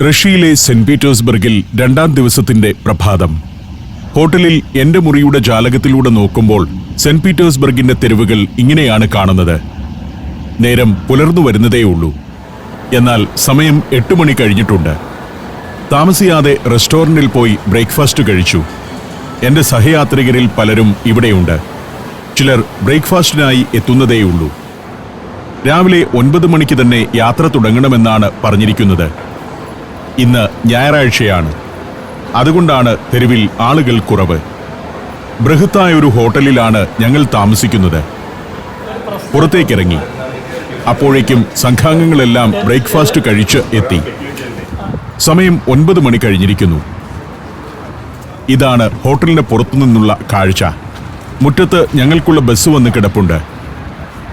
റഷ്യയിലെ സെന്റ് പീറ്റേഴ്സ്ബർഗിൽ രണ്ടാം ദിവസത്തിന്റെ പ്രഭാതം. ഹോട്ടലിൽ എന്റെ മുറിയുടെ ജാലകത്തിലൂടെ നോക്കുമ്പോൾ സെന്റ് പീറ്റേഴ്സ്ബർഗിന്റെ തെരുവുകൾ ഇങ്ങനെയാണ് കാണുന്നത്. നേരം പുലർന്നു വരുന്നതേയുള്ളൂ. എന്നാൽ സമയം 8 മണി കഴിഞ്ഞിട്ടുണ്ട്. താമസിയാതെ റെസ്റ്റോറന്റിൽ പോയി ബ്രേക്ക്ഫാസ്റ്റ് കഴിച്ചു. എന്റെ സഹയാത്രികരിൽ പലരും ഇവിടെയുണ്ട്. ചിലർ ബ്രേക്ക്ഫാസ്റ്റിനായി എത്തുന്നതേയുള്ളൂ. രാവിലെ 9 മണിക്ക് തന്നെ യാത്ര തുടങ്ങണമെന്നാണ് പറഞ്ഞിരിക്കുന്നത്. ഇന്ന് ഞായറാഴ്ചയാണ്. അതുകൊണ്ടാണ് തെരുവിൽ ആളുകൾ കുറവ്. ബൃഹത്തായ ഒരു ഹോട്ടലിലാണ് ഞങ്ങൾ താമസിക്കുന്നത്. പുറത്തേക്കിറങ്ങി. അപ്പോഴേക്കും സംഘാംഗങ്ങളെല്ലാം ബ്രേക്ക്ഫാസ്റ്റ് കഴിച്ച് എത്തി. സമയം 9 മണി കഴിഞ്ഞിരിക്കുന്നു. ഇതാണ് ഹോട്ടലിന്റെ പുറത്തുനിന്നുള്ള കാഴ്ച. മുറ്റത്ത് ഞങ്ങൾക്കുള്ള ബസ് വന്ന് കിടപ്പുണ്ട്.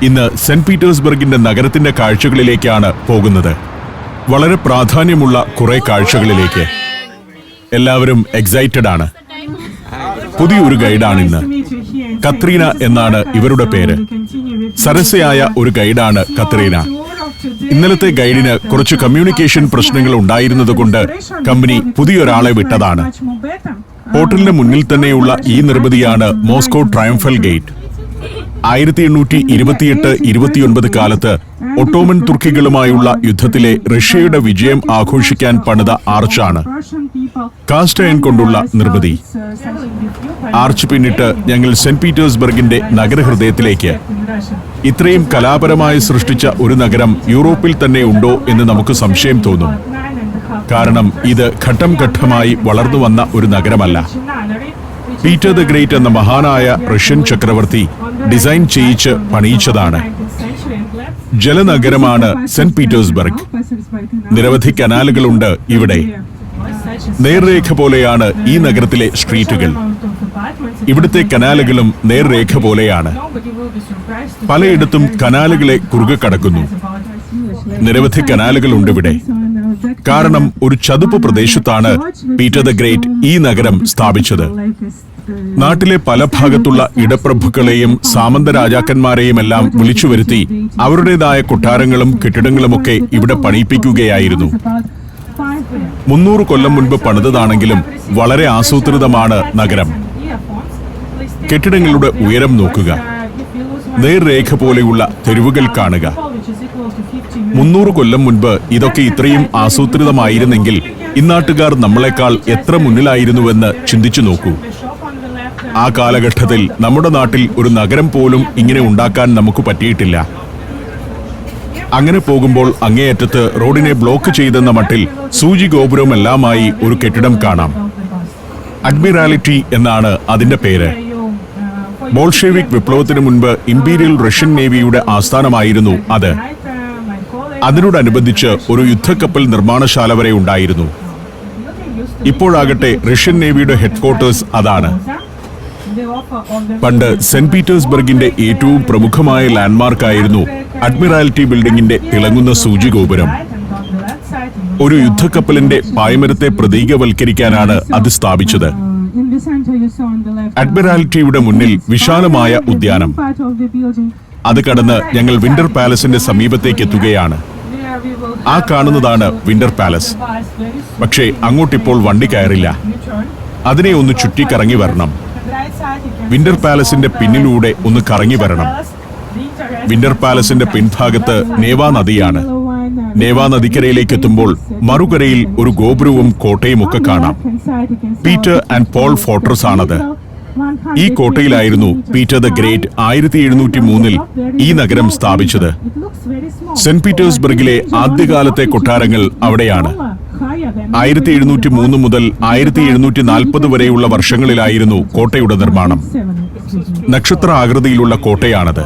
ഇന്ന് സെന്റ് പീറ്റേഴ്സ്ബർഗിന്റെ നഗരത്തിന്റെ കാഴ്ചകളിലേക്കാണ് പോകുന്നത്. വളരെ പ്രാധാന്യമുള്ള കുറെ കാഴ്ചകളിലേക്ക്. എല്ലാവരും എക്സൈറ്റഡ് ആണ്. പുതിയൊരു ഗൈഡാണ് ഇന്ന്. കത്രീന എന്നാണ് ഇവരുടെ പേര്. സരസയായ ഒരു ഗൈഡാണ് കത്രീന. ഇന്നലത്തെ ഗൈഡിന് കുറച്ച് കമ്മ്യൂണിക്കേഷൻ പ്രശ്നങ്ങൾ ഉണ്ടായിരുന്നതുകൊണ്ട് കമ്പനി പുതിയൊരാളെ വിട്ടതാണ്. ഹോട്ടലിന് മുന്നിൽ തന്നെയുള്ള ഈ നിർമ്മിതിയാണ് മോസ്കോ ട്രയംഫൽ ഗേറ്റ്. 1828-29 കാലത്ത് ഒട്ടോമൻ തുർക്കികളുമായുള്ള യുദ്ധത്തിലെ റഷ്യയുടെ വിജയം ആഘോഷിക്കാൻ പണിത ആർച്ചാണ്. കാസ്റ്റ് അയൺ കൊണ്ടുള്ള നിർമ്മിതി. ആർച്ച് പിന്നിട്ട് ഞങ്ങൾ സെന്റ് പീറ്റേഴ്സ്ബർഗിന്റെ നഗരഹൃദയത്തിലേക്ക്. ഇത്രയും കലാപരമായി സൃഷ്ടിച്ച ഒരു നഗരം യൂറോപ്പിൽ തന്നെ ഉണ്ടോ എന്ന് നമുക്ക് സംശയം തോന്നും. കാരണം ഇത് ഘട്ടം ഘട്ടമായി വളർന്നു വന്ന ഒരു നഗരമല്ല. പീറ്റർ ദ ഗ്രേറ്റ് എന്ന മഹാനായ റഷ്യൻ ചക്രവർത്തി ഡിസൈൻ ചെയ്യിച്ച് പണിയിച്ചതാണ്. ജലനഗരമാണ് സെന്റ് പീറ്റേഴ്സ്ബർഗ്. നിരവധി കനാലുകളുണ്ട് ഇവിടെ. നേർരേഖ പോലെയാണ് ഈ നഗരത്തിലെ സ്ട്രീറ്റുകൾ. ഇവിടുത്തെ കനാലുകളും നേർരേഖ പോലെയാണ്. പലയിടത്തും കനാലുകളെ കുറുകെ കടക്കുന്നു. നിരവധി കനാലുകളുണ്ട് ഇവിടെ. കാരണം ഒരു ചതുപ്പ് പ്രദേശത്താണ് പീറ്റർ ദ ഗ്രേറ്റ് ഈ നഗരം സ്ഥാപിച്ചത്. നാട്ടിലെ പല ഭാഗത്തുള്ള ഇടപ്രഭുക്കളെയും സാമന്ത രാജാക്കന്മാരെയും എല്ലാം വിളിച്ചു വരുത്തി അവരുടേതായ കൊട്ടാരങ്ങളും കെട്ടിടങ്ങളുമൊക്കെ ഇവിടെ പണിയിപ്പിക്കുകയായിരുന്നു. 300 കൊല്ലം മുൻപ് പണിതതാണെങ്കിലും വളരെ ആസൂത്രിതമാണ് നഗരം. കെട്ടിടങ്ങളുടെ ഉയരം നോക്കുക. നേർരേഖ പോലെയുള്ള തെരുവുകൾ കാണുക. 300 കൊല്ലം മുൻപ് ഇതൊക്കെ ഇത്രയും ആസൂത്രിതമായിരുന്നെങ്കിൽ ഇന്നാട്ടുകാർ നമ്മളെക്കാൾ എത്ര മുന്നിലായിരുന്നുവെന്ന് ചിന്തിച്ചു നോക്കൂ. ആ കാലഘട്ടത്തിൽ നമ്മുടെ നാട്ടിൽ ഒരു നഗരം പോലും ഇങ്ങനെ ഉണ്ടാക്കാൻ നമുക്ക് പറ്റിയിട്ടില്ല. അങ്ങനെ പോകുമ്പോൾ അങ്ങേയറ്റത്ത് റോഡിനെ ബ്ലോക്ക് ചെയ്തെന്ന മട്ടിൽ സൂചി ഗോപുരമെല്ലാമായി ഒരു കെട്ടിടം കാണാം. അഡ്മിറാലിറ്റി എന്നാണ് അതിന്റെ പേര്. ബോൾഷെവിക് വിപ്ലവത്തിന് മുൻപ് ഇംപീരിയൽ റഷ്യൻ നേവിയുടെ ആസ്ഥാനമായിരുന്നു അത്. അതിനോടനുബന്ധിച്ച് ഒരു യുദ്ധക്കപ്പൽ നിർമ്മാണശാല വരെ ഉണ്ടായിരുന്നു. ഇപ്പോഴാകട്ടെ റഷ്യൻ നേവിയുടെ ഹെഡ്ക്വാർട്ടേഴ്സ് അതാണ്. പണ്ട് സെന്റ് പീറ്റേഴ്സ്ബർഗിന്റെ ഏറ്റവും പ്രമുഖമായ ലാൻഡ്മാർക്കായിരുന്നു അഡ്മിറാലിറ്റി ബിൽഡിംഗിന്റെ തിളങ്ങുന്ന സൂചി ഗോപുരം. ഒരു യുദ്ധക്കപ്പലിന്റെ പായ്മരത്തെ പ്രതീകവൽക്കരിക്കാനാണ് അത് സ്ഥാപിച്ചത്. അഡ്മിറാലിറ്റിയുടെ മുന്നിൽ വിശാലമായ ഉദ്യാനം. അത് കടന്ന് ഞങ്ങൾ വിന്റർ പാലസിന്റെ സമീപത്തേക്ക് എത്തുകയാണ്. ആ കാണുന്നതാണ് വിന്റർ പാലസ്. പക്ഷേ അങ്ങോട്ടിപ്പോൾ വണ്ടി കയറില്ല. അതിനെ ഒന്ന് ചുറ്റിക്കറങ്ങി വരണം. വിന്റർ പാലസിന്റെ പിന്നിലൂടെ ഒന്ന് കറങ്ങി വരണം. വിന്റർ പാലസിന്റെ പിൻഭാഗത്ത് നേവാ നദിയാണ്. നേവാ നദിക്കരയിലേക്ക് എത്തുമ്പോൾ മറുകരയിൽ ഒരു ഗോപുരവും കോട്ടയും ഒക്കെ കാണാം. പീറ്റർ ആൻഡ് പോൾ ഫോർട്രസ് ആണത്. ഈ കോട്ടയിലായിരുന്നു പീറ്റർ ദ ഗ്രേറ്റ് 1703 ഈ നഗരം സ്ഥാപിച്ചത്. സെന്റ് പീറ്റേഴ്സ്ബർഗിലെ ആദ്യകാലത്തെ കൊട്ടാരങ്ങൾ അവിടെയാണ്. 1703 മുതൽ 1740 വരെയുള്ള വർഷങ്ങളിലായിരുന്നു കോട്ടയുടെ നിർമ്മാണം. നക്ഷത്ര ആകൃതിയിലുള്ള കോട്ടയാണത്.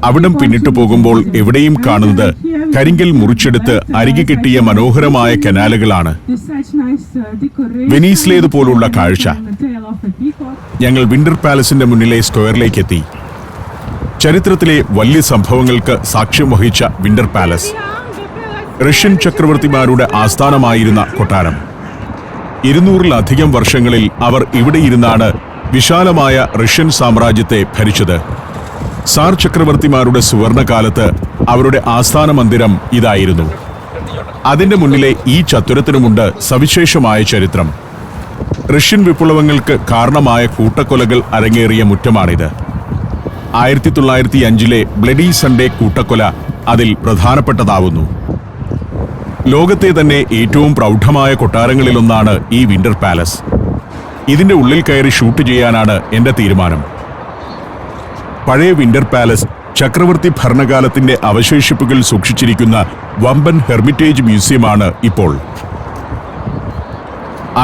അവിടം പിന്നിട്ടു പോകുമ്പോൾ എവിടെയും കാണുന്നത് കരിങ്കൽ മുറിച്ചെടുത്ത് അരികെ കെട്ടിയ മനോഹരമായ കനാലുകളാണ്. വെനീസിലേതുപോലുള്ള കാഴ്ച. ഞങ്ങൾ വിന്റർ പാലസിന്റെ മുന്നിലെ സ്ക്വയറിലേക്ക് എത്തി. ചരിത്രത്തിലെ വലിയ സംഭവങ്ങൾക്ക് സാക്ഷ്യം വഹിച്ച വിന്റർ പാലസ്. റഷ്യൻ ചക്രവർത്തിമാരുടെ ആസ്ഥാനമായിരുന്ന കൊട്ടാരം. 200-ലധികം വർഷങ്ങളിൽ അവർ ഇവിടെ ഇരുന്നാണ് വിശാലമായ റഷ്യൻ സാമ്രാജ്യത്തെ ഭരിച്ചത്. സാർ ചക്രവർത്തിമാരുടെ സുവർണകാലത്ത് അവരുടെ ആസ്ഥാന മന്ദിരം ഇതായിരുന്നു. അതിന്റെ മുന്നിലെ ഈ ചത്തുരത്തിനുമുണ്ട് സവിശേഷമായ ചരിത്രം. റഷ്യൻ വിപ്ലവങ്ങൾക്ക് കാരണമായ കൂട്ടക്കൊലകൾ അരങ്ങേറിയ മുറ്റമാണിത്. 1905 ബ്ലഡി സൺഡേ കൂട്ടക്കൊല അതിൽ പ്രധാനപ്പെട്ടതാവുന്നു. ലോകത്തെ തന്നെ ഏറ്റവും പ്രൗഢമായ കൊട്ടാരങ്ങളിലൊന്നാണ് ഈ വിന്റർ പാലസ്. ഇതിന്റെ ഉള്ളിൽ കയറി ഷൂട്ട് ചെയ്യാനാണ് എന്റെ തീരുമാനം. പഴയ വിന്റർ പാലസ് ചക്രവർത്തി ഭരണകാലത്തിന്റെ അവശേഷിപ്പുകൾ സൂക്ഷിച്ചിരിക്കുന്ന വമ്പൻ ഹെർമിറ്റേജ് മ്യൂസിയമാണ് ഇപ്പോൾ.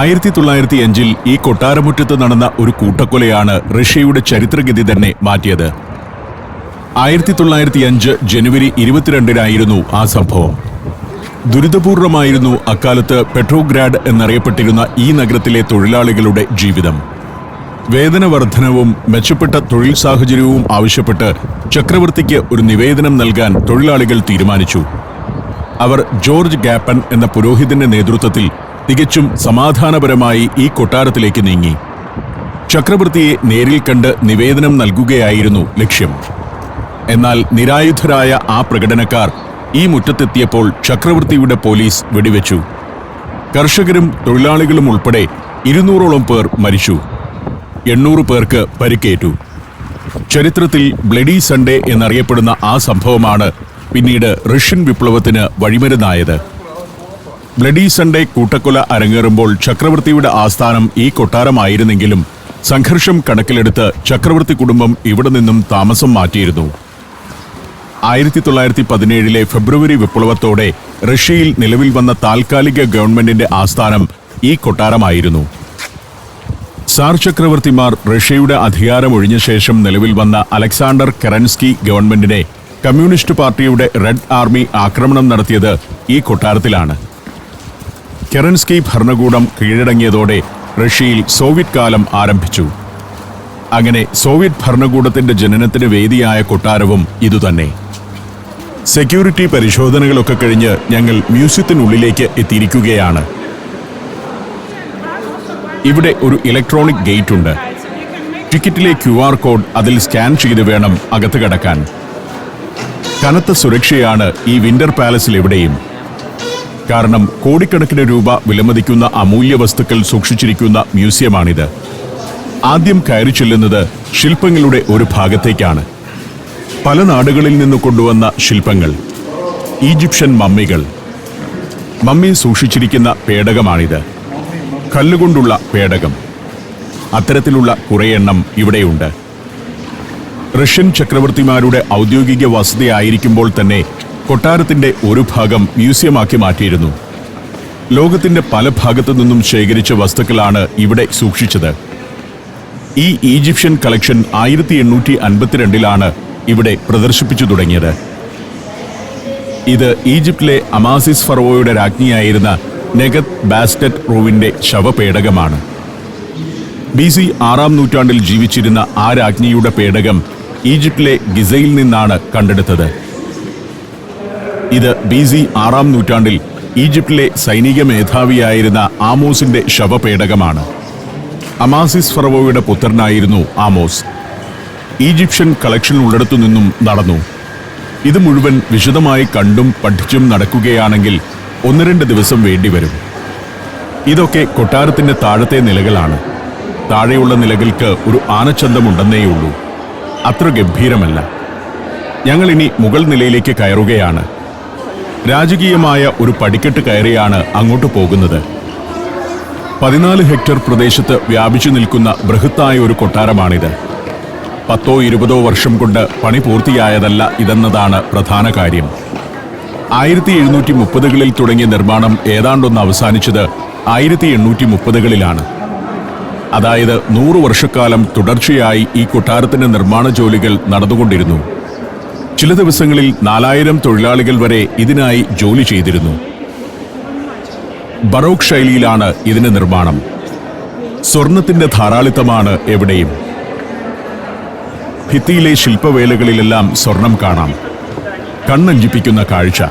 1905 ഈ കൊട്ടാരമുറ്റത്ത് നടന്ന ഒരു കൂട്ടക്കൊലയാണ് റഷ്യയുടെ ചരിത്രഗതി തന്നെ മാറ്റിയത്. 1905 ജനുവരി 22 ആ സംഭവം. ദുരിതപൂർണമായിരുന്നു അക്കാലത്ത് പെട്രോഗ്രാഡ് എന്നറിയപ്പെട്ടിരുന്ന ഈ നഗരത്തിലെ തൊഴിലാളികളുടെ ജീവിതം. വേതന വർധനവും മെച്ചപ്പെട്ട തൊഴിൽ സാഹചര്യവും ആവശ്യപ്പെട്ട് ചക്രവർത്തിക്ക് ഒരു നിവേദനം നൽകാൻ തൊഴിലാളികൾ തീരുമാനിച്ചു. അവർ ജോർജ് ഗാപ്പൻ എന്ന പുരോഹിതന്റെ നേതൃത്വത്തിൽ തികച്ചും സമാധാനപരമായി ഈ കൊട്ടാരത്തിലേക്ക് നീങ്ങി. ചക്രവർത്തിയെ നേരിൽ കണ്ട് നിവേദനം നൽകുകയായിരുന്നു ലക്ഷ്യം. എന്നാൽ നിരായുധരായ ആ പ്രകടനക്കാർ ഈ മുറ്റത്തെത്തിയപ്പോൾ ചക്രവർത്തിയുടെ പോലീസ് വെടിവെച്ചു. കർഷകരും തൊഴിലാളികളും ഉൾപ്പെടെ 200ഓളം പേർ മരിച്ചു. 800 പേർക്ക് പരിക്കേറ്റു. ചരിത്രത്തിൽ ബ്ലഡി സൺഡേ എന്നറിയപ്പെടുന്ന ആ സംഭവമാണ് പിന്നീട് റഷ്യൻ വിപ്ലവത്തിന് വഴിമരുന്നായത്. ബ്ലഡി സൺഡേ കൂട്ടക്കൊല അരങ്ങേറുമ്പോൾ ചക്രവർത്തിയുടെ ആസ്ഥാനം ഈ കൊട്ടാരമായിരുന്നെങ്കിലും സംഘർഷം കണക്കിലെടുത്ത് ചക്രവർത്തി കുടുംബം ഇവിടെ നിന്നും താമസം മാറ്റിയിരുന്നു. 1917 ഫെബ്രുവരി വിപ്ലവത്തോടെ റഷ്യയിൽ നിലവിൽ വന്ന താൽക്കാലിക ഗവൺമെന്റിന്റെ ആസ്ഥാനം ഈ കൊട്ടാരമായിരുന്നു. സാർ ചക്രവർത്തിമാർ റഷ്യയുടെ അധികാരമൊഴിഞ്ഞ ശേഷം നിലവിൽ വന്ന അലക്സാണ്ടർ കെറൻസ്കി ഗവൺമെന്റിനെ കമ്മ്യൂണിസ്റ്റ് പാർട്ടിയുടെ റെഡ് ആർമി ആക്രമണം നടത്തിയത് ഈ കൊട്ടാരത്തിലാണ്. കെറൻസ്കി ഭരണകൂടം കീഴടങ്ങിയതോടെ റഷ്യയിൽ സോവിയറ്റ് കാലം ആരംഭിച്ചു. അങ്ങനെ സോവിയറ്റ് ഭരണകൂടത്തിന്റെ ജനനത്തിന് വേദിയായ കൊട്ടാരവും ഇതുതന്നെ. സെക്യൂരിറ്റി പരിശോധനകളൊക്കെ കഴിഞ്ഞ് ഞങ്ങൾ മ്യൂസിയത്തിനുള്ളിലേക്ക് എത്തിയിരിക്കുകയാണ്. ഇവിടെ ഒരു ഇലക്ട്രോണിക് ഗേറ്റ് ഉണ്ട്. ടിക്കറ്റിലെ QR കോഡ് അതിൽ സ്കാൻ ചെയ്ത് വേണം അകത്ത് കടക്കാൻ. കനത്ത സുരക്ഷയാണ് ഈ വിന്റർ പാലസിൽ എവിടെയും. കാരണം കോടിക്കണക്കിന് രൂപ വിലമതിക്കുന്ന അമൂല്യ വസ്തുക്കൾ സൂക്ഷിച്ചിരിക്കുന്ന മ്യൂസിയമാണിത്. ആദ്യം കയറി ചെല്ലുന്നത് ശില്പങ്ങളുടെ ഒരു ഭാഗത്തേക്കാണ്. പല നാടുകളിൽ നിന്ന് കൊണ്ടുവന്ന ശില്പങ്ങൾ, ഈജിപ്ഷ്യൻ മമ്മികൾ. മമ്മി സൂക്ഷിച്ചിരിക്കുന്ന പേടകമാണിത്. കല്ലുകൊണ്ടുള്ള പേടകം. അത്തരത്തിലുള്ള കുറെയെണ്ണം ഇവിടെയുണ്ട്. റഷ്യൻ ചക്രവർത്തിമാരുടെ ഔദ്യോഗിക വസതിയായിരിക്കുമ്പോൾ തന്നെ കൊട്ടാരത്തിന്റെ ഒരു ഭാഗം മ്യൂസിയമാക്കി മാറ്റിയിരുന്നു. ലോകത്തിന്റെ പല ഭാഗത്തു നിന്നും ശേഖരിച്ച വസ്തുക്കളാണ് ഇവിടെ സൂക്ഷിച്ചത്. ഈ ഈജിപ്ഷ്യൻ കളക്ഷൻ 1852 ഇവിടെ പ്രദർശിപ്പിച്ചു തുടങ്ങിയത്. ഇത് ഈജിപ്തിലെ അമാസിസ് ഫറവോയുടെ രാജ്ഞിയായിരുന്ന നെഗത് ബാസ്റ്ററ്റ് റൂവിന്റെ ശവപേടകമാണ്. BC 6-ാം നൂറ്റാണ്ടിൽ ജീവിച്ചിരുന്ന ആ രാജ്ഞിയുടെ പേടകം ഈജിപ്തിലെ ഗിസയിൽ നിന്നാണ് കണ്ടെടുത്തത്. ഇത് BC 6-ാം നൂറ്റാണ്ടിൽ ഈജിപ്തിലെ സൈനിക മേധാവിയായിരുന്ന ആമോസിന്റെ ശവപേടകമാണ്. അമാസിസ് ഫറവോയുടെ പുത്രനായിരുന്നു ആമോസ്. ഈജിപ്ഷ്യൻ കളക്ഷൻ ഉള്ളിടത്തു നിന്നും നടന്നു. ഇത് മുഴുവൻ വിശദമായി കണ്ടും പഠിച്ചും നടക്കുകയാണെങ്കിൽ 1-2 ദിവസം വേണ്ടിവരും. ഇതൊക്കെ കൊട്ടാരത്തിന്റെ താഴത്തെ നിലകളാണ്. താഴെയുള്ള നിലകൾക്ക് ഒരു ആനച്ചന്തമുണ്ടെന്നേയുള്ളൂ. അത്ര ഗംഭീരമല്ല. ഞങ്ങളിനി മുകൾ നിലയിലേക്ക് കയറുകയാണ്. രാജകീയമായ ഒരു പടിക്കെട്ട് കയറിയാണ് അങ്ങോട്ട് പോകുന്നത്. 14 ഹെക്ടർ പ്രദേശത്ത് വ്യാപിച്ചു നിൽക്കുന്ന ബൃഹത്തായ ഒരു കൊട്ടാരമാണിത്. 10-20 വർഷം കൊണ്ട് പണി പൂർത്തിയായതല്ല ഇതെന്നതാണ് പ്രധാന കാര്യം. 1730കളിൽ തുടങ്ങിയ നിർമ്മാണം ഏതാണ്ടൊന്ന് അവസാനിച്ചത് 1830കളിലാണ്. അതായത് 100 വർഷക്കാലം തുടർച്ചയായി ഈ കൊട്ടാരത്തിന്റെ നിർമ്മാണ ജോലികൾ നടന്നുകൊണ്ടിരുന്നു. ചില ദിവസങ്ങളിൽ 4000 തൊഴിലാളികൾ വരെ ഇതിനായി ജോലി ചെയ്തിരുന്നു. ബറോക്ക് ശൈലിയിലാണ് ഇതിന്റെ നിർമ്മാണം. സ്വർണത്തിന്റെ ധാരാളിത്തമാണ് എവിടെയും. ഭിത്തിയിലെ ശില്പവേലകളിലെല്ലാം സ്വർണം കാണാം. കണ്ണഞ്ചിപ്പിക്കുന്ന കാഴ്ച.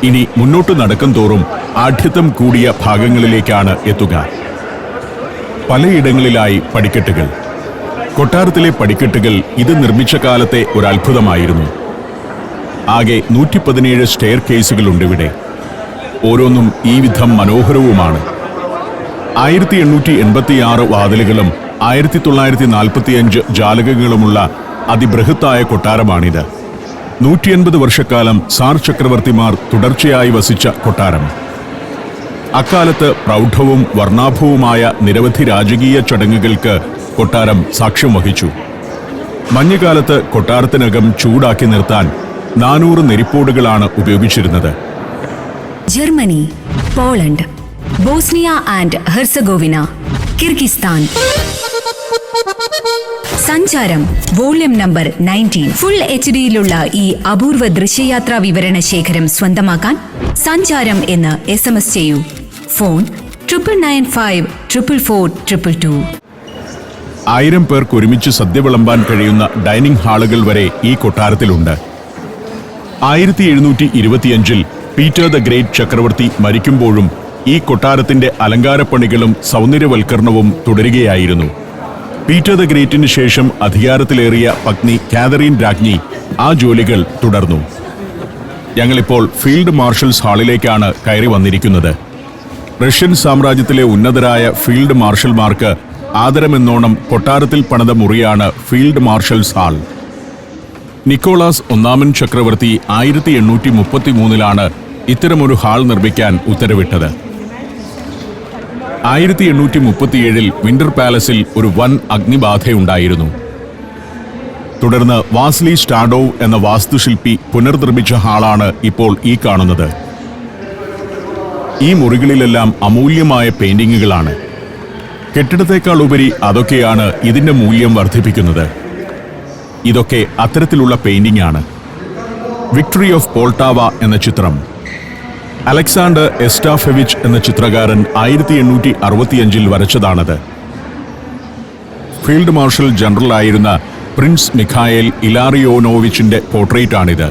ഇനി മുന്നോട്ട് നടക്കും തോറും ആഢ്യത്വം കൂടിയ ഭാഗങ്ങളിലേക്കാണ് എത്തുക. പലയിടങ്ങളിലായി പടിക്കെട്ടുകൾ. കൊട്ടാരത്തിലെ പടിക്കെട്ടുകൾ ഇത് നിർമ്മിച്ച കാലത്തെ ഒരു അത്ഭുതമായിരുന്നു. ആകെ 117 സ്റ്റെയർ കേസുകളുണ്ട് ഇവിടെ. ഓരോന്നും ഈ വിധം മനോഹരവുമാണ്. 1886 വാതിലുകളും 1945 ജാലകങ്ങളുമുള്ള അതിബൃഹത്തായ കൊട്ടാരമാണിത്. 180 വർഷക്കാലം സാർ ചക്രവർത്തിമാർ തുടർച്ചയായി വസിച്ച കൊട്ടാരം. അക്കാലത്ത് പ്രൗഢവും വർണ്ണാഭവുമായ നിരവധി രാജകീയ ചടങ്ങുകൾക്ക് കൊട്ടാരം സാക്ഷ്യം വഹിച്ചു. മഞ്ഞുകാലത്ത് കൊട്ടാരത്തിനകം ചൂടാക്കി നിർത്താൻ 400 നെരിപ്പോടുകളാണ് ഉപയോഗിച്ചിരുന്നത്. Germany, Poland, Bosnia and Herzegovina, Kyrgyzstan. സഞ്ചാരം വോള്യം നമ്പർ 19. ഫുൾ HD-യിലുള്ള ഈ അപൂർവ ദൃശ്യയാത്രാ വിവരണ ശേഖരം സ്വന്തമാക്കാൻ സഞ്ചാരം എന്ന് SMS ചെയ്യൂ. ഫോൺ 9995444222. 1000 പേർക്ക് ഒരുമിച്ച് സദ്യ വിളമ്പാൻ കഴിയുന്ന ഡൈനിങ് ഹാളുകൾ വരെ ഈ കൊട്ടാരത്തിലുണ്ട്. 1725 പീറ്റർ ദ ഗ്രേറ്റ് ചക്രവർത്തി മരിക്കുമ്പോഴും ഈ കൊട്ടാരത്തിന്റെ അലങ്കാരപ്പണികളും സൗന്ദര്യവൽക്കരണവും തുടരുകയായിരുന്നു. പീറ്റർ ദ ഗ്രേറ്റിന് ശേഷം അധികാരത്തിലേറിയ പത്നി കാതറീൻ രാജ്ഞി ആ ജോലികൾ തുടർന്നു. ഞങ്ങളിപ്പോൾ ഫീൽഡ് മാർഷൽസ് ഹാളിലേക്കാണ് കയറി വന്നിരിക്കുന്നത്. റഷ്യൻ സാമ്രാജ്യത്തിലെ ഉന്നതരായ ഫീൽഡ് മാർഷൽമാർക്ക് ആദരമെന്നോണം കൊട്ടാരത്തിൽ പണിത മുറിയാണ് ഫീൽഡ് മാർഷൽസ് ഹാൾ. നിക്കോളാസ് ഒന്നാമൻ ചക്രവർത്തി 1833 ഇത്തരമൊരു ഹാൾ നിർമ്മിക്കാൻ ഉത്തരവിട്ടത്. 1837 വിന്റർ പാലസിൽ ഒരു വൻ അഗ്നിബാധയുണ്ടായിരുന്നു. തുടർന്ന് വാസ്ലി സ്റ്റാഡോവ് എന്ന വാസ്തുശില്പി പുനർനിർമ്മിച്ച ഹാളാണ് ഇപ്പോൾ ഈ കാണുന്നത്. ഈ മുറികളിലെല്ലാം അമൂല്യമായ പെയിന്റിങ്ങുകളാണ്. കെട്ടിടത്തെക്കാൾ ഉപരി അതൊക്കെയാണ് ഇതിന്റെ മൂല്യം വർദ്ധിപ്പിക്കുന്നത്. ഇതൊക്കെ അത്തരത്തിലുള്ള പെയിന്റിംഗ് ആണ്. വിക്ടറി ഓഫ് പോൾട്ടാവ എന്ന ചിത്രം അലക്സാണ്ടർ എസ്റ്റാഫെവിച്ച് എന്ന ചിത്രകാരൻ 1865 വരച്ചതാണത്. ഫീൽഡ് മാർഷൽ ജനറൽ ആയിരുന്ന പ്രിൻസ് മിഖായേൽ ഇലാറിയോനോവിച്ചിന്റെ പോർട്രേറ്റാണിത്.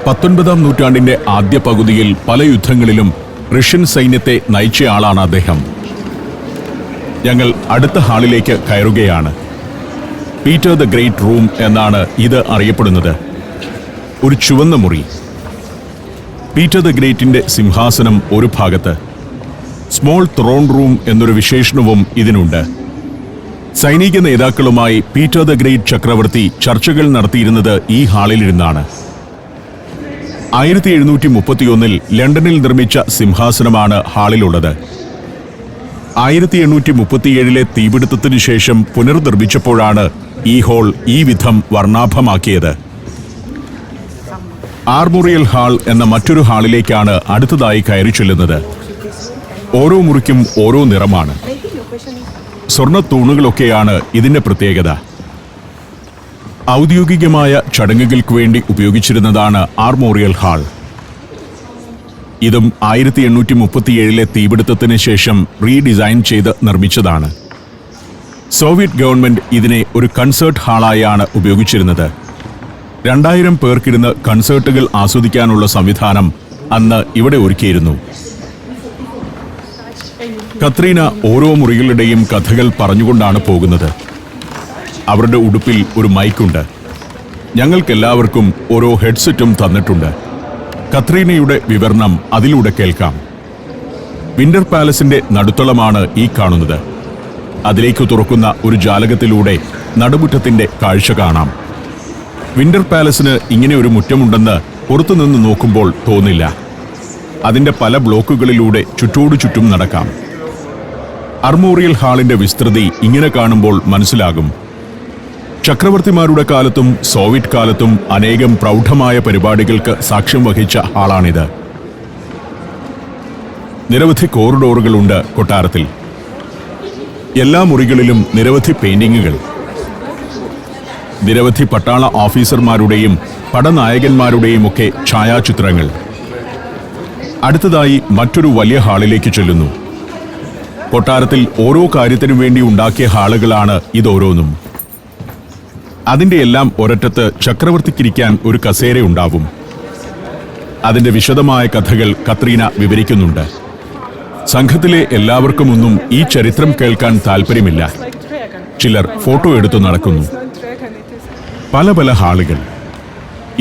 19-ാം നൂറ്റാണ്ടിന്റെ ആദ്യ പകുതിയിൽ പല യുദ്ധങ്ങളിലും റഷ്യൻ സൈന്യത്തെ നയിച്ചയാളാണ് അദ്ദേഹം. ഞങ്ങൾ അടുത്ത ഹാളിലേക്ക് കയറുകയാണ്. പീറ്റർ ദ ഗ്രേറ്റ് റൂം എന്നാണ് ഇത് അറിയപ്പെടുന്നത്. ഒരു ചുവന്ന മുറി. പീറ്റർ ദ ഗ്രേറ്റിന്റെ സിംഹാസനം ഒരു ഭാഗത്ത്. സ്മോൾ ത്രോൺ റൂം എന്നൊരു വിശേഷണവും ഇതിനുണ്ട്. സൈനിക നേതാക്കളുമായി പീറ്റർ ദ ഗ്രേറ്റ് ചക്രവർത്തി ചർച്ചകൾ നടത്തിയിരുന്നത് ഈ ഹാളിലിരുന്നാണ്. 1731 ലണ്ടനിൽ നിർമ്മിച്ച സിംഹാസനമാണ് ഹാളിലുള്ളത്. 1837 തീപിടുത്തത്തിനു ശേഷം പുനർനിർമ്മിച്ചപ്പോഴാണ് ഈ ഹാൾ ഈ വിധം വർണ്ണാഭമാക്കിയത്. ആർമോറിയൽ ഹാൾ എന്ന മറ്റൊരു ഹാളിലേക്കാണ് അടുത്തതായി കയറി ചെല്ലുന്നത്. ഓരോ മുറിക്കും ഓരോ നിറമാണ്. സ്വർണ്ണ തൂണുകളൊക്കെയാണ് ഇതിന്റെ പ്രത്യേകത. ഔദ്യോഗികമായ ചടങ്ങുകൾക്ക് വേണ്ടി ഉപയോഗിച്ചിരുന്നതാണ് ആർമോറിയൽ ഹാൾ. ഇതും 1837 തീപിടുത്തത്തിന് ശേഷം റീഡിസൈൻ ചെയ്ത് നിർമ്മിച്ചതാണ്. സോവിയറ്റ് ഗവൺമെന്റ് ഇതിനെ ഒരു കൺസേർട്ട് ഹാളായാണ് ഉപയോഗിച്ചിരുന്നത്. 2000 പേർക്കിരുന്ന് കൺസേർട്ടുകൾ ആസ്വദിക്കാനുള്ള സംവിധാനം അന്ന് ഇവിടെ ഒരുക്കിയിരുന്നു. കത്രീന ഓരോ മുറികളുടെയും കഥകൾ പറഞ്ഞുകൊണ്ടാണ് പോകുന്നത്. അവരുടെ ഉടുപ്പിൽ ഒരു മൈക്കുണ്ട്. ഞങ്ങൾക്കെല്ലാവർക്കും ഓരോ ഹെഡ്സെറ്റും തന്നിട്ടുണ്ട്. കത്രീനയുടെ വിവരണം അതിലൂടെ കേൾക്കാം. വിന്റർ പാലസിന്റെ നടുത്തളമാണ് ഈ കാണുന്നത്. അതിലേക്ക് തുറക്കുന്ന ഒരു ജാലകത്തിലൂടെ നടുമുറ്റത്തിന്റെ കാഴ്ച കാണാം. വിന്റർ പാലസിന് ഇങ്ങനെ ഒരു മുറ്റമുണ്ടെന്ന് പുറത്തുനിന്ന് നോക്കുമ്പോൾ തോന്നില്ല. അതിന്റെ പല ബ്ലോക്കുകളിലൂടെ ചുറ്റോടു ചുറ്റും നടക്കാം. ആർമോറിയൽ ഹാളിന്റെ വിസ്തൃതി ഇങ്ങനെ കാണുമ്പോൾ മനസ്സിലാകും. ചക്രവർത്തിമാരുടെ കാലത്തും സോവിയറ്റ് കാലത്തും അനേകം പ്രൗഢമായ പരിപാടികൾക്ക് സാക്ഷ്യം വഹിച്ച ഹാളാണിത്. നിരവധി കോറിഡോറുകളുണ്ട് കൊട്ടാരത്തിൽ. എല്ലാ മുറികളിലും നിരവധി പെയിന്റിങ്ങുകൾ. നിരവധി പട്ടാള ഓഫീസർമാരുടെയും പടനായകന്മാരുടെയും ഒക്കെ ഛായാചിത്രങ്ങൾ. അടുത്തതായി മറ്റൊരു വലിയ ഹാളിലേക്ക് ചെല്ലുന്നു. കൊട്ടാരത്തിൽ ഓരോ കാര്യത്തിനും വേണ്ടി ഉണ്ടാക്കിയ ഹാളുകളാണ് ഇതോരോന്നും. അതിന്റെ എല്ലാം ഒരറ്റത്ത് ചക്രവർത്തിക്കിരിക്കാൻ ഒരു കസേരയുണ്ടാവും. അതിന്റെ വിശദമായ കഥകൾ കത്രീന വിവരിക്കുന്നുണ്ട്. സംഘത്തിലെ എല്ലാവർക്കുമൊന്നും ഈ ചരിത്രം കേൾക്കാൻ താല്പര്യമില്ല. ചിലർ ഫോട്ടോ എടുത്തു നടക്കുന്നു. പല പല ഹാളുകൾ.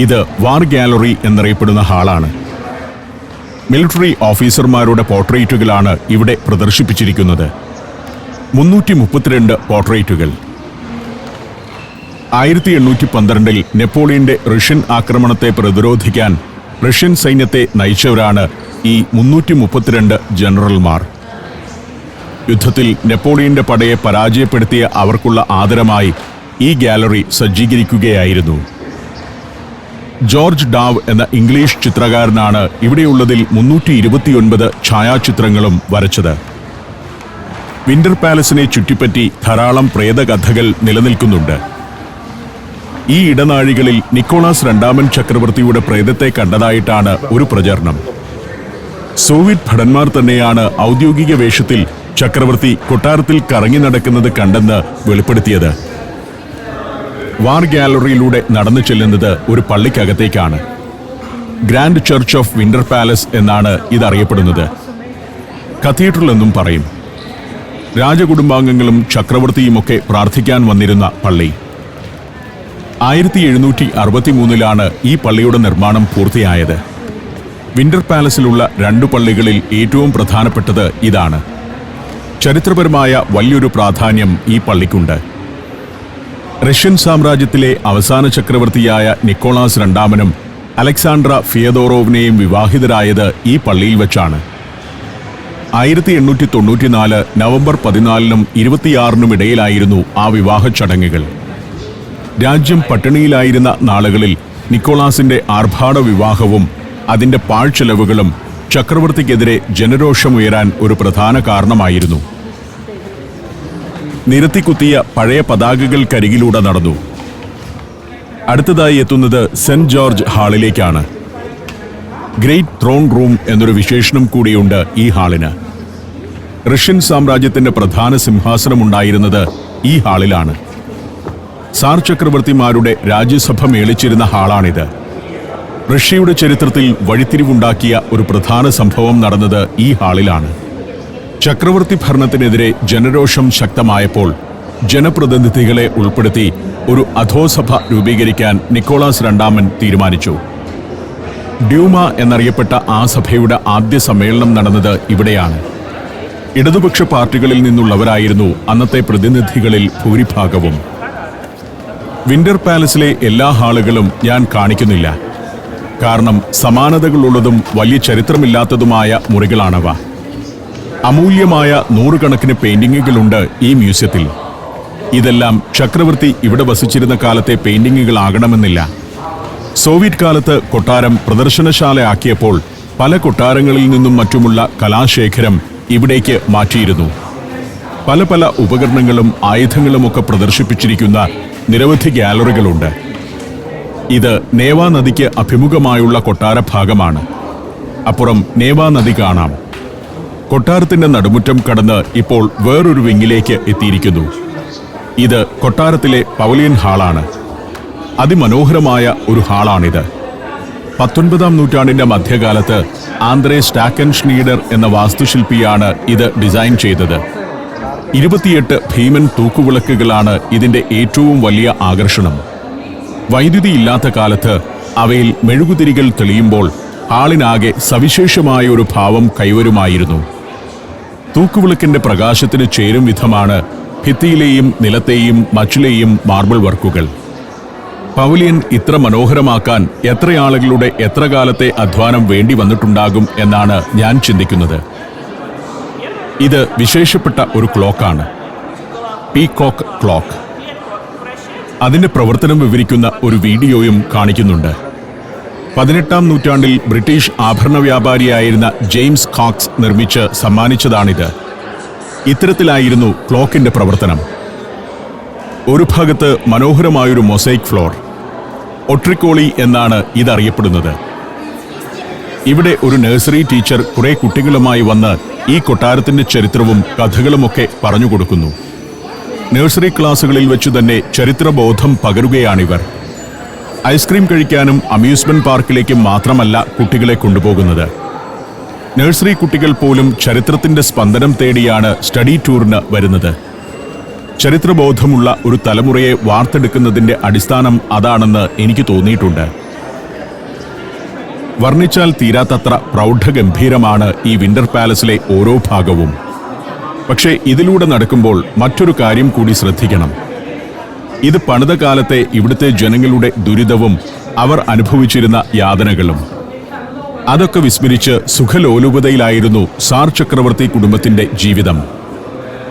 ഇത് വാർ ഗാലറി എന്നറിയപ്പെടുന്ന ഹാളാണ്. മിലിറ്ററി ഓഫീസർമാരുടെ പോർട്രേറ്റുകളാണ് ഇവിടെ പ്രദർശിപ്പിച്ചിരിക്കുന്നത്. 332 പോർട്രേറ്റുകൾ. 1812-ൽ നെപ്പോളിയന്റെ റഷ്യൻ ആക്രമണത്തെ പ്രതിരോധിക്കാൻ റഷ്യൻ സൈന്യത്തെ നയിച്ചവരാണ് ഈ 332 ജനറൽമാർ. യുദ്ധത്തിൽ നെപ്പോളിയന്റെ പടയെ പരാജയപ്പെടുത്തിയ അവർക്കുള്ള ആദരമായി ഈ ഗാലറി സജ്ജീകരിക്കുകയായിരുന്നു. ജോർജ് ഡാവ് എന്ന ഇംഗ്ലീഷ് ചിത്രകാരനാണ് ഇവിടെയുള്ളതിൽ 329 ഛായാചിത്രങ്ങളും വരച്ചത്. വിന്റർ പാലസിനെ ചുറ്റിപ്പറ്റി ധാരാളം പ്രേതകഥകൾ നിലനിൽക്കുന്നുണ്ട്. ഈ ഇടനാഴികളിൽ നിക്കോളാസ് രണ്ടാമൻ ചക്രവർത്തിയുടെ പ്രേതത്തെ കണ്ടതായിട്ടാണ് ഒരു പ്രചരണം. സോവിയറ്റ് ഭടന്മാർ തന്നെയാണ് ഔദ്യോഗിക വേഷത്തിൽ ചക്രവർത്തി കൊട്ടാരത്തിൽ കറങ്ങി നടക്കുന്നത് കണ്ടെന്ന് വെളിപ്പെടുത്തിയത്. വാർ ഗാലറിയിലൂടെ നടന്നു ചെല്ലുന്നത് ഒരു പള്ളിക്കകത്തേക്കാണ്. Grand Church of Winter Palace എന്നാണ് ഇതറിയപ്പെടുന്നത്. കത്തീഡ്രൽ എന്നും പറയും. രാജകുടുംബാംഗങ്ങളും ചക്രവർത്തിയുമൊക്കെ പ്രാർത്ഥിക്കാൻ വന്നിരുന്ന പള്ളി. 1763-ലാണ് ഈ പള്ളിയുടെ നിർമ്മാണം പൂർത്തിയായത്. വിന്റർ പാലസിലുള്ള 2 പള്ളികളിൽ ഏറ്റവും പ്രധാനപ്പെട്ടത് ഇതാണ്. ചരിത്രപരമായ വലിയൊരു പ്രാധാന്യം ഈ പള്ളിക്കുണ്ട്. റഷ്യൻ സാമ്രാജ്യത്തിലെ അവസാന ചക്രവർത്തിയായ നിക്കോളാസ് രണ്ടാമനും അലക്സാണ്ട്ര ഫിയദോറോവിനെയും വിവാഹിതരായത് ഈ പള്ളിയിൽ വെച്ചാണ്. 1894 നവംബർ 14-നും 26-നും ഇടയിലായിരുന്നു ആ വിവാഹ ചടങ്ങുകൾ. രാജ്യം പട്ടിണിയിലായിരുന്ന നാളുകളിൽ നിക്കോളാസിന്റെ ആർഭാട വിവാഹവും അതിന്റെ പാഴ്ചെലവുകളും ചക്രവർത്തിക്കെതിരെ ജനരോഷമുയരാൻ ഒരു പ്രധാന കാരണമായിരുന്നു. നിരത്തിക്കുത്തിയ പഴയ പതാകകൾക്കരികിലൂടെ നടന്നു. അടുത്തതായി എത്തുന്നത് സെന്റ് ജോർജ് ഹാളിലേക്കാണ്. ഗ്രേറ്റ് ത്രോൺ റൂം എന്നൊരു വിശേഷണം കൂടിയുണ്ട് ഈ ഹാളിന്. റഷ്യൻ സാമ്രാജ്യത്തിന്റെ പ്രധാന സിംഹാസനമുണ്ടായിരുന്നത് ഈ ഹാളിലാണ്. സാർ ചക്രവർത്തിമാരുടെ രാജ്യസഭ മേളിച്ചിരുന്ന ഹാളാണിത്. റഷ്യയുടെ ചരിത്രത്തിൽ വഴിത്തിരിവുണ്ടാക്കിയ ഒരു പ്രധാന സംഭവം നടന്നത് ഈ ഹാളിലാണ്. ചക്രവർത്തി ഭരണത്തിനെതിരെ ജനരോഷം ശക്തമായപ്പോൾ ജനപ്രതിനിധികളെ ഉൾപ്പെടുത്തി ഒരു അധോസഭ രൂപീകരിക്കാൻ നിക്കോളാസ് രണ്ടാമൻ തീരുമാനിച്ചു. ഡ്യൂമ എന്നറിയപ്പെട്ട ആ സഭയുടെ ആദ്യ സമ്മേളനം നടന്നത് ഇവിടെയാണ്. ഇടതുപക്ഷ പാർട്ടികളിൽ നിന്നുള്ളവരായിരുന്നു അന്നത്തെ പ്രതിനിധികളിൽ ഭൂരിഭാഗവും. വിന്റർ പാലസിലെ എല്ലാ ഹാളുകളും ഞാൻ കാണിക്കുന്നില്ല. കാരണം സമാനതകളുള്ളതും വലിയ ചരിത്രമില്ലാത്തതുമായ മുറികളാണവ. അമൂല്യമായ 100 കണക്കിന് പെയിന്റിങ്ങുകളുണ്ട് ഈ മ്യൂസിയത്തിൽ. ഇതെല്ലാം ചക്രവർത്തി ഇവിടെ വസിച്ചിരുന്ന കാലത്തെ പെയിന്റിങ്ങുകളാകണമെന്നില്ല. സോവിയറ്റ് കാലത്ത് കൊട്ടാരം പ്രദർശനശാലയാക്കിയപ്പോൾ പല കൊട്ടാരങ്ങളിൽ നിന്നും മറ്റുമുള്ള കലാശേഖരം ഇവിടേക്ക് മാറ്റിയിരുന്നു. പല പല ഉപകരണങ്ങളും ആയുധങ്ങളുമൊക്കെ പ്രദർശിപ്പിച്ചിരിക്കുന്ന നിരവധി ഗാലറികളുണ്ട്. ഇത് നേവാ നദിക്ക് അഭിമുഖമായുള്ള കൊട്ടാര ഭാഗമാണ്. അപ്പുറം നേവാ നദി കാണാം. കൊട്ടാരത്തിന്റെ നടുമുറ്റം കടന്ന് ഇപ്പോൾ വേറൊരു വിങ്ങിലേക്ക് എത്തിയിരിക്കുന്നു. ഇത് കൊട്ടാരത്തിലെ പവലിയൻ ഹാളാണ്. അതിമനോഹരമായ ഒരു ഹാളാണിത്. 19-ാം നൂറ്റാണ്ടിന്റെ മധ്യകാലത്ത് ആന്ദ്രേ സ്റ്റാക്കൻ ഷ്നീഡർ എന്ന വാസ്തുശില്പിയാണ് ഇത് ഡിസൈൻ ചെയ്തത്. 28 ഭീമൻ തൂക്കുവിളക്കുകളാണ് ഇതിന്റെ ഏറ്റവും വലിയ ആകർഷണം. വൈദ്യുതി ഇല്ലാത്ത കാലത്ത് അവയിൽ മെഴുകുതിരികൾ തെളിയുമ്പോൾ ഹാളിനാകെ സവിശേഷമായ ഒരു ഭാവം കൈവരുമായിരുന്നു. തൂക്കുവിളക്കിന്റെ പ്രകാശത്തിന് ചേരും വിധമാണ് ഭിത്തിയിലെയും നിലത്തെയും മച്ചിലെയും മാർബിൾ വർക്കുകൾ. പവലിയൻ ഇത്ര മനോഹരമാക്കാൻ എത്രയാളുകളുടെ എത്ര കാലത്തെ അധ്വാനം വേണ്ടി വന്നിട്ടുണ്ടാകും എന്നാണ് ഞാൻ ചിന്തിക്കുന്നത്. ഇത് വിശേഷപ്പെട്ട ഒരു ക്ലോക്കാണ്, പീകോക്ക് ക്ലോക്ക്. അതിന്റെ പ്രവർത്തനം വിവരിക്കുന്ന ഒരു വീഡിയോയും കാണിക്കുന്നുണ്ട്. 18-ാം നൂറ്റാണ്ടിൽ ബ്രിട്ടീഷ് ആഭരണ വ്യാപാരിയായിരുന്ന ജെയിംസ് കോക്സ് നിർമ്മിച്ച് സമ്മാനിച്ചതാണിത്. ഇത്തരത്തിലായിരുന്നു ക്ലോക്കിന്റെ പ്രവർത്തനം. ഒരു ഭാഗത്ത് മനോഹരമായൊരു മൊസൈക്ക് ഫ്ലോർ, ഒട്രിക്കോളി എന്നാണ് ഇതറിയപ്പെടുന്നത്. ഇവിടെ ഒരു നഴ്സറി ടീച്ചർ കുറെ കുട്ടികളുമായി വന്ന് ഈ കൊട്ടാരത്തിന്റെ ചരിത്രവും കഥകളുമൊക്കെ പറഞ്ഞുകൊടുക്കുന്നു. നഴ്സറി ക്ലാസുകളിൽ വെച്ചു തന്നെ ചരിത്രബോധം പകരുകയാണിവർ. ഐസ്ക്രീം കഴിക്കാനും അമ്യൂസ്മെന്റ് പാർക്കിലേക്കും മാത്രമല്ല കുട്ടികളെ കൊണ്ടുപോകുന്നത്. നഴ്സറി കുട്ടികൾ പോലും ചരിത്രത്തിന്റെ സ്പന്ദനം തേടിയാണ് സ്റ്റഡി ടൂറിന് വരുന്നത്. ചരിത്രബോധമുള്ള ഒരു തലമുറയെ വാർത്തെടുക്കുന്നതിന്റെ അടിസ്ഥാനം അതാണെന്ന് എനിക്ക് തോന്നിയിട്ടുണ്ട്. വർണ്ണിച്ചാൽ തീരാത്തത്ര പ്രൗഢഗംഭീരമാണ് ഈ വിന്റർ പാലസിലെ ഓരോ ഭാഗവും. പക്ഷേ ഇതിലൂടെ നടക്കുമ്പോൾ മറ്റൊരു കാര്യം കൂടി ശ്രദ്ധിക്കണം. ഇത് പണിത കാലത്തെ ഇവിടുത്തെ ജനങ്ങളുടെ ദുരിതവും അവർ അനുഭവിച്ചിരുന്ന യാതനകളും. അതൊക്കെ വിസ്മരിച്ച് സുഖലോലുപതയിലായിരുന്നു സാർ ചക്രവർത്തി കുടുംബത്തിന്റെ ജീവിതം.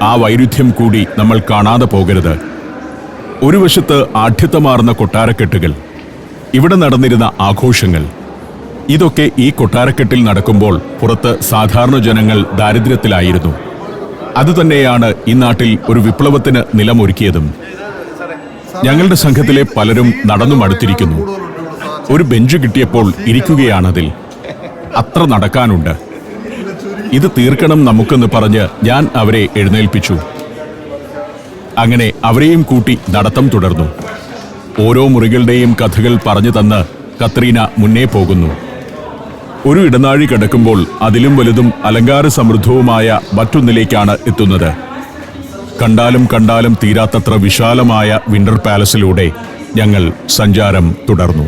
ആ വൈരുദ്ധ്യം കൂടി നമ്മൾ കാണാതെ പോകരുത്. ഒരു വശത്ത് ആഢ്യത്തമാർന്ന കൊട്ടാരക്കെട്ടുകൾ, ഇവിടെ നടന്നിരുന്ന ആഘോഷങ്ങൾ. ഇതൊക്കെ ഈ കൊട്ടാരക്കെട്ടിൽ നടക്കുമ്പോൾ പുറത്ത് സാധാരണ ജനങ്ങൾ ദാരിദ്ര്യത്തിലായിരുന്നു. അതുതന്നെയാണ് ഈ നാട്ടിൽ ഒരു വിപ്ലവത്തിന് നിലമൊരുക്കിയതും. ഞങ്ങളുടെ സംഘത്തിലെ പലരും നടന്നു മടുത്തിരിക്കുന്നു. ഒരു ബെഞ്ച് കിട്ടിയപ്പോൾ ഇരിക്കുകയാണതിൽ. അത്ര നടക്കാനുണ്ട്. ഇത് തീർക്കണം നമുക്കെന്ന് പറഞ്ഞ് ഞാൻ അവരെ എഴുന്നേൽപ്പിച്ചു. അങ്ങനെ അവരെയും കൂട്ടി നടത്തം തുടർന്നു. ഓരോ മുറികളുടെയും കഥകൾ പറഞ്ഞു തന്ന് കത്രീന മുന്നേ പോകുന്നു. ഒരു ഇടനാഴി കിടക്കുമ്പോൾ അതിലും വലുതും അലങ്കാര സമൃദ്ധവുമായ മറ്റൊന്നിലേക്കാണ് എത്തുന്നത്. കണ്ടാലും കണ്ടാലും തീരാത്തത്ര വിശാലമായ വിന്റർ പാലസിലൂടെ ഞങ്ങൾ സഞ്ചാരം തുടർന്നു.